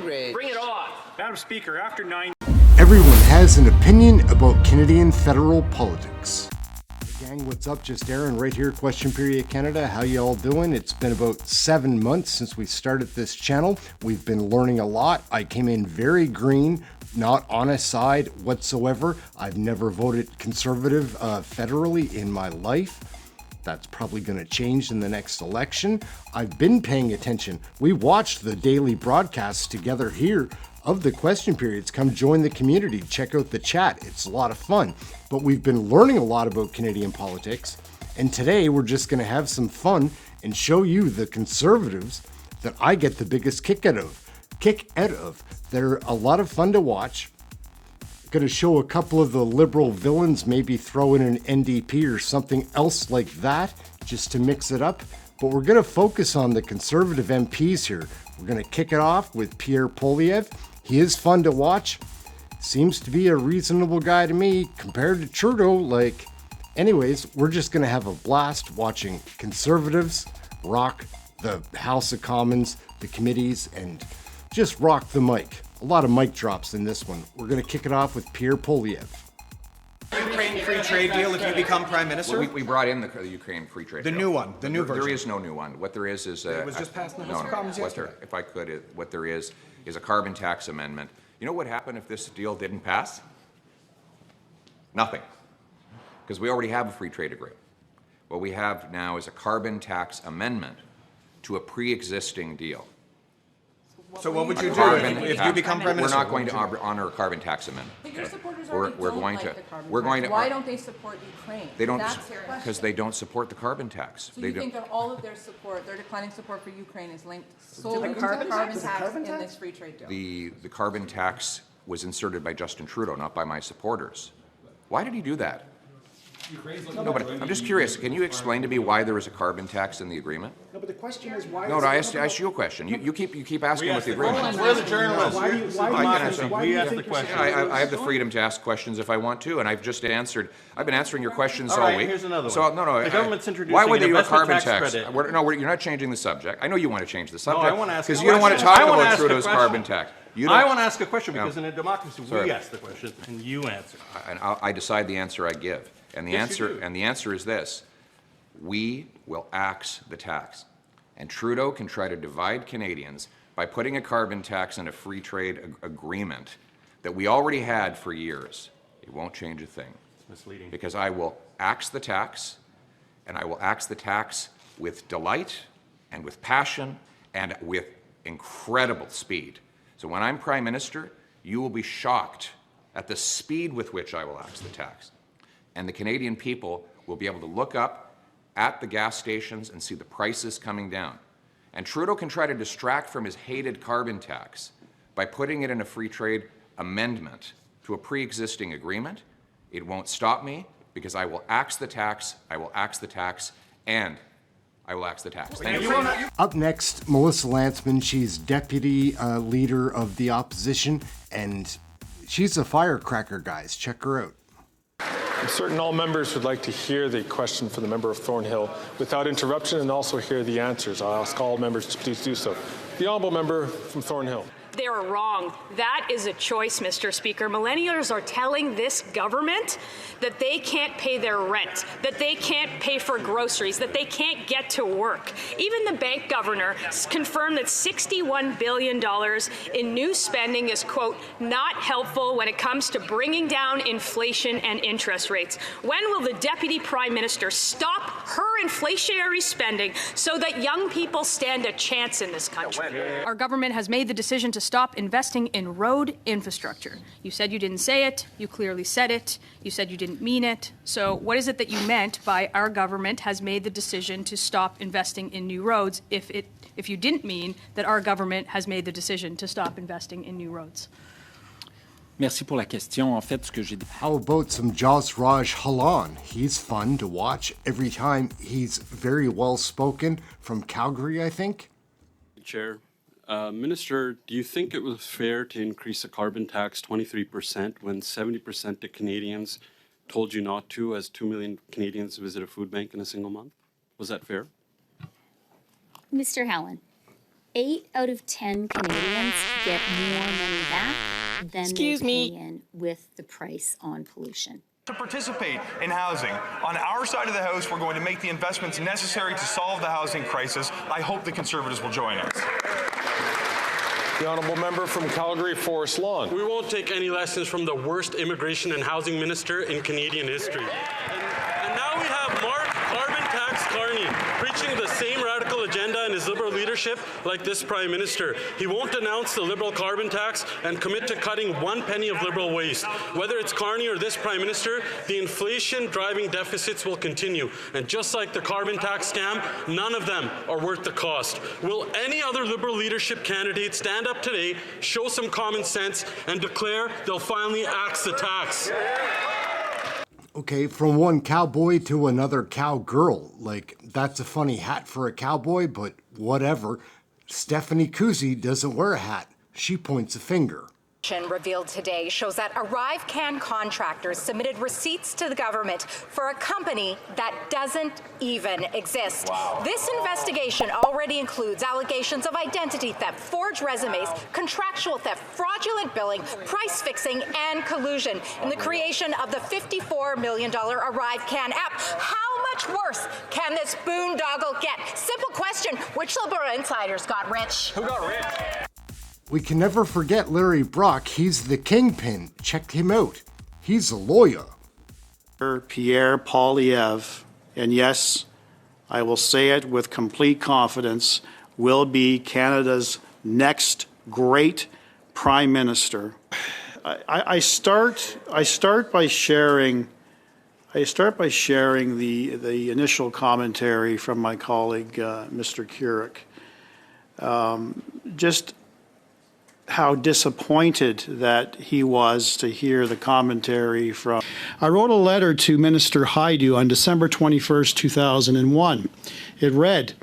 Gingrich. Bring it on. Madam Speaker, after 9... Everyone has an opinion about Canadian federal politics. Hey gang, what's up? Just Aaron right here, Question Period Canada. How you all doing? It's been about 7 months since we started this channel. We've been learning a lot. I came in very green, not on a side whatsoever. I've never voted conservative federally in my life. That's probably going to change in the next election. I've been paying attention. We watched the daily broadcasts together here of the question periods. Come join the community. Check out the chat. It's a lot of fun. But we've been learning a lot about Canadian politics. And today we're just going to have some fun and show you the conservatives that I get the biggest kick out of. They're a lot of fun to watch. Going to show a couple of the liberal villains, maybe throw in an NDP or something else like that just to mix it up. But we're going to focus on the conservative MPs here. We're going to kick it off with Pierre Poilievre. He is fun to watch. Seems to be a reasonable guy to me compared to Trudeau. Anyways, we're just going to have a blast watching conservatives rock the House of Commons, the committees, and just rock the mic. A lot of mic drops in this one. We're going to kick it off with Pierre Poilievre. Ukraine free trade deal if you become prime minister? We brought in the Ukraine free trade deal. The new one, the new version. There is no new one. What there is it was just passed in the House of Commons yesterday. If I could, what there is a carbon tax amendment. You know what happened if this deal didn't pass? Nothing. Because we already have a free trade agreement. What we have now is a carbon tax amendment to a pre-existing deal. So what would you do if you become prime minister? We're not going to honor a carbon tax amendment. But your supporters We're don't going like to. the carbon We're tax. going to. Why don't they support Ukraine? They don't because they don't support the carbon tax. So you think that all of their support, their declining support for Ukraine, is linked solely to the carbon carbon tax? tax in this free trade deal? The carbon tax was inserted by Justin Trudeau, not by my supporters. Why did he do that? No, but I'm just curious. Can you explain to me why there is a carbon tax in the agreement? No, but the question is why. No, I asked you a question. You keep asking about the agreement. We're the journalists. Why do you think I have the freedom to ask questions if I want to, and I've just answered. I've been answering your questions all week. Here's another one. So no, the government's introducing why would they do a investment carbon tax tax? credit. You're not changing the subject. I know you want to change the subject. I want to ask because you don't want to talk about Trudeau's carbon tax. I want to ask a question because in a democracy we ask the question and you answer. And I decide the answer I give. And the answer is this: we will axe the tax. And Trudeau can try to divide Canadians by putting a carbon tax in a free trade agreement that we already had for years. It won't change a thing. It's misleading. Because I will axe the tax, and I will axe the tax with delight and with passion and with incredible speed. So when I'm Prime Minister, you will be shocked at the speed with which I will axe the tax. And the Canadian people will be able to look up at the gas stations and see the prices coming down. And Trudeau can try to distract from his hated carbon tax by putting it in a free trade amendment to a pre-existing agreement. It won't stop me because I will axe the tax, I will axe the tax, and I will axe the tax. Thank you. Up next, Melissa Lantsman. She's deputy leader of the opposition, and she's a firecracker, guys. Check her out. I'm certain all members would like to hear the question from the member of Thornhill without interruption and also hear the answers. I'll ask all members to please do so. The honourable member from Thornhill. They're wrong. That is a choice, Mr. Speaker. Millennials are telling this government that they can't pay their rent, that they can't pay for groceries, that they can't get to work. Even the bank governor confirmed that $61 billion in new spending is, quote, not helpful when it comes to bringing down inflation and interest rates. When will the Deputy Prime Minister stop her inflationary spending so that young people stand a chance in this country? Our government has made the decision to stop investing in road infrastructure. You said you didn't say it. You clearly said it. You said you didn't mean it. So what is it that you meant by our government has made the decision to stop investing in new roads if you didn't mean that our government has made the decision to stop investing in new roads? Merci pour la question. En fait, ce que j'ai dit. How about some Jasraj Halan? He's fun to watch every time. He's very well spoken, from Calgary, I think. Chair. Minister, do you think it was fair to increase the carbon tax 23% when 70% of Canadians told you not to, as 2 million Canadians visit a food bank in a single month? Was that fair? Mr. Hallen, 8 out of 10 Canadians get more money back than they pay in with the price on pollution. To participate in housing. On our side of the House, we're going to make the investments necessary to solve the housing crisis. I hope the Conservatives will join us. The honourable member from Calgary Forest Lawn. We won't take any lessons from the worst immigration and housing minister in Canadian history. And now we have Mark Carbon Tax Carney preaching the same radical agenda in his Liberal leadership like this Prime Minister. He won't announce the Liberal carbon tax and commit to cutting 1 penny of Liberal waste. Whether it's Carney or this Prime Minister, the inflation-driving deficits will continue. And just like the carbon tax scam, none of them are worth the cost. Will any other Liberal leadership candidate stand up today, show some common sense, and declare they'll finally axe the tax? Okay, from one cowboy to another cowgirl. Like, that's a funny hat for a cowboy, but whatever. Stephanie Kuzy doesn't wear a hat. She points a finger. Revealed today shows that Arrive Can contractors submitted receipts to the government for a company that doesn't even exist. Wow. This investigation already includes allegations of identity theft, forged resumes, contractual theft, fraudulent billing, price fixing, and collusion in the creation of the $54 million Arrive Can app. How much worse can this boondoggle get? Simple question, which Liberal insiders got rich? Who got rich? We can never forget Larry Brock. He's the kingpin. Check him out. He's a lawyer. Pierre Poilievre, and yes, I will say it with complete confidence, will be Canada's next great Prime Minister. I start by sharing the initial commentary from my colleague, Mr. Curic. Just how disappointed that he was to hear the commentary from. I wrote a letter to Minister Hajdu on December 21st, 2001. It read,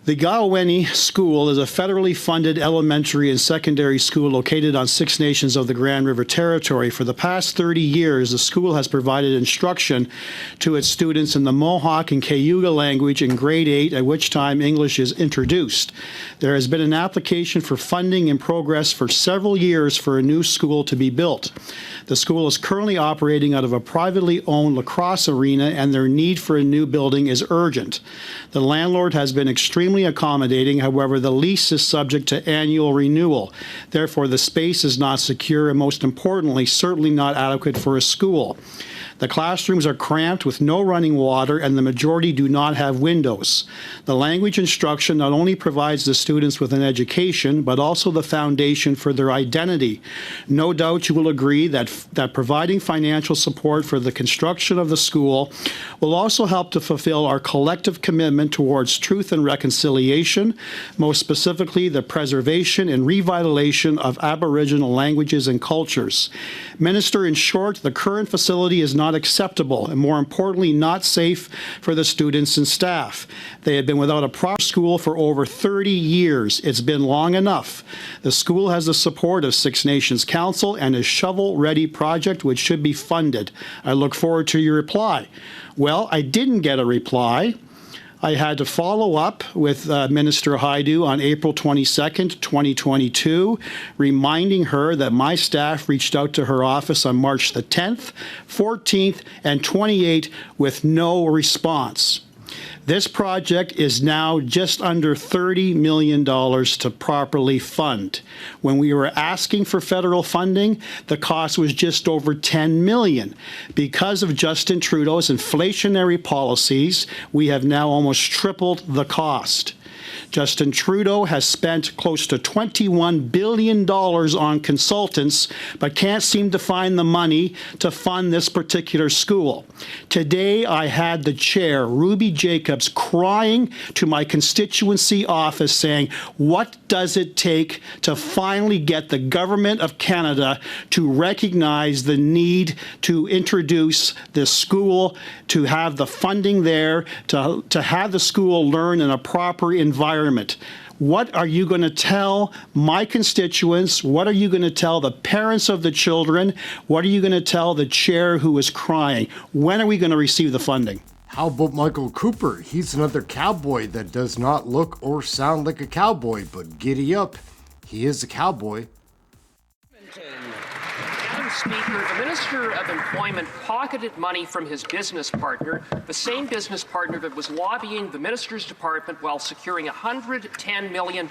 "The Gawaini School is a federally funded elementary and secondary school located on 6 nations of the Grand River Territory. For the past 30 years, the school has provided instruction to its students in the Mohawk and Cayuga language in grade 8, at which time English is introduced. There has been an application for funding in progress for several years for a new school to be built. The school is currently operating out of a privately owned lacrosse arena, and their need for a new building is urgent. The landlord has been extremely accommodating. However, the lease is subject to annual renewal. Therefore, the space is not secure and, most importantly, certainly not adequate for a school. The classrooms are cramped with no running water, and the majority do not have windows. The language instruction not only provides the students with an education, but also the foundation for their identity. No doubt you will agree that providing financial support for the construction of the school will also help to fulfill our collective commitment towards truth and reconciliation, most specifically the preservation and revitalization of Aboriginal languages and cultures. Minister, in short, the current facility is not acceptable and, more importantly, not safe for the students and staff. They have been without a proper school for over 30 years. It's been long enough. The school has the support of 6 Nations Council and a shovel-ready project which should be funded. I look forward to your reply." Well, I didn't get a reply. I had to follow up with Minister Hajdu on April 22nd, 2022, reminding her that my staff reached out to her office on March the 10th, 14th, and 28th with no response. This project is now just under $30 million to properly fund. When we were asking for federal funding, the cost was just over $10 million. Because of Justin Trudeau's inflationary policies, we have now almost tripled the cost. Justin Trudeau has spent close to $21 billion on consultants, but can't seem to find the money to fund this particular school. Today, I had the chair, Ruby Jacobs, crying to my constituency office saying, what does it take to finally get the government of Canada to recognize the need to introduce this school, to have the funding there, to have the school learn in a proper environment? What are you going to tell my constituents? What are you going to tell the parents of the children? What are you going to tell the chair who is crying? When are we going to receive the funding? How about Michael Cooper? He's another cowboy that does not look or sound like a cowboy, but giddy up. he is a cowboy. Madam Speaker, the Minister of Employment pocketed money from his business partner, the same business partner that was lobbying the Minister's Department while securing $110 million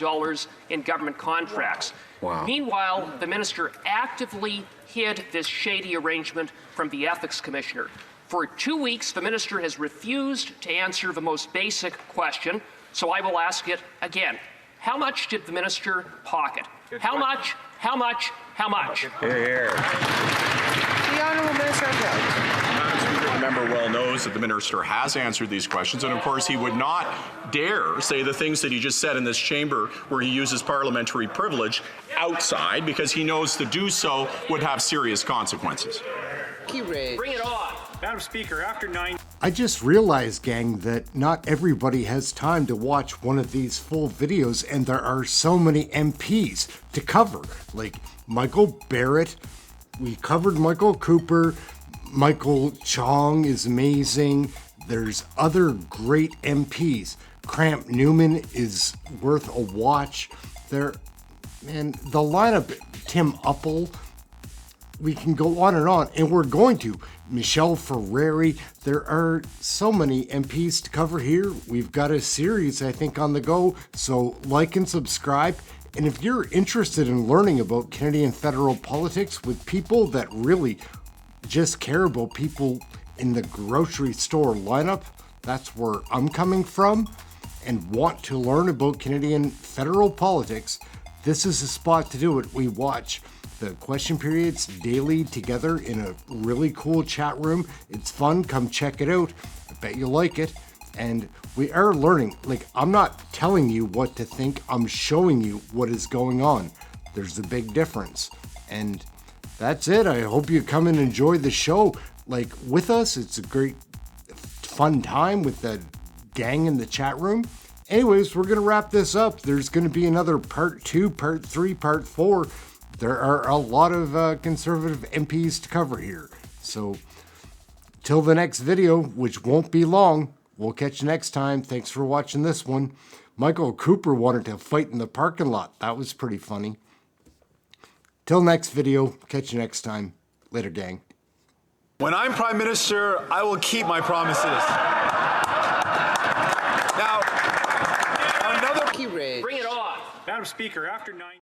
in government contracts. Wow. Meanwhile, the Minister actively hid this shady arrangement from the Ethics Commissioner. For 2 weeks, the Minister has refused to answer the most basic question, so I will ask it again. How much did the Minister pocket? How much? How much? How much? Here. The Honourable Minister of Health. The member well knows that the minister has answered these questions, and of course he would not dare say the things that he just said in this chamber where he uses parliamentary privilege outside, because he knows to do so would have serious consequences. Bring it on. Madam Speaker, after 9... I just realized, gang, that not everybody has time to watch one of these full videos, and there are so many MPs to cover. Like Michael Barrett, we covered Michael Cooper, Michael Chong is amazing. There's other great MPs. Cramp Newman is worth a watch. And the lineup, Tim Uppel, we can go on, and we're going to. Michelle Ferrari, there are so many MPs to cover here. We've got a series, I think, on the go, so like and subscribe. And if you're interested in learning about Canadian federal politics with people that really just care about people in the grocery store lineup, that's where I'm coming from, and want to learn about Canadian federal politics, this is the spot to do it. We watch the question periods daily together in a really cool chat room. It's fun. Come check it out. I bet you'll like it. And we are learning. Like, I'm not telling you what to think. I'm showing you what is going on. There's a big difference. And that's it. I hope you come and enjoy the show. Like, with us, it's a great, fun time with the gang in the chat room. Anyways, we're going to wrap this up. There's going to be another part 2, part 3, part 4. There are a lot of conservative MPs to cover here. So, till the next video, which won't be long, we'll catch you next time. Thanks for watching this one. Michael Cooper wanted to fight in the parking lot. That was pretty funny. Till next video, catch you next time. Later, gang. When I'm Prime Minister, I will keep my promises. Now, another... Bring it on. Madam Speaker, after 9...